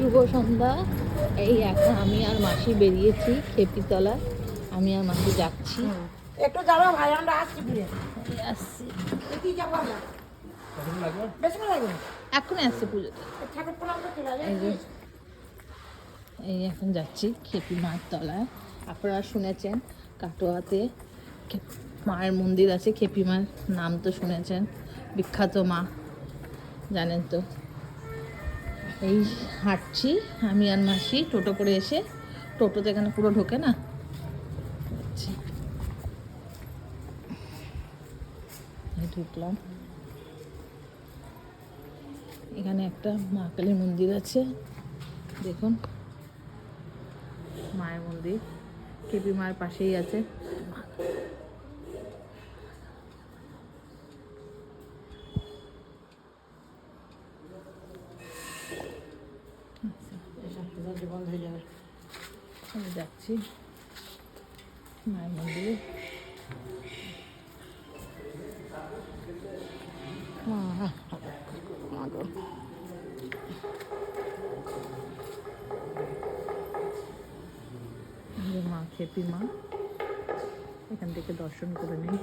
শুভ সন্ধ্যা। এই এখন আমি আর মাসি বেরিয়েছি খেপিতলা। আমি আর মাসি যাচ্ছি। একটু যাবো ভাই, আমরা আসছি ঘুরে আসছি কি যাবো আমরা। বেশি লাগবে এখনই আসছে পুজোতে। ঠাকুর প্রণাম করতে লাগে। এই এখন যাচ্ছি খেপি মার তলায়। আপনারা শুনেছেন কাটোয়াতে মায়ের মন্দির আছে। খেপি মার নাম তো শুনেছেন, বিখ্যাত মা, জানেন তো। এই হাঁটছি আমি আর মাসি টোটো করে এসে, টোটোতে এখানে পুরো ঢোকে না, ঢুকলাম। এখানে একটা মা কালীর মন্দির আছে, দেখুন মায়ের মন্দির খেপি মায়ের পাশেই আছে। বন্ধ হয়ে যাবে। আমি যাচ্ছি মায়ের মন্দিরে। মা খেপি মা, এখান থেকে দর্শন করে নিই।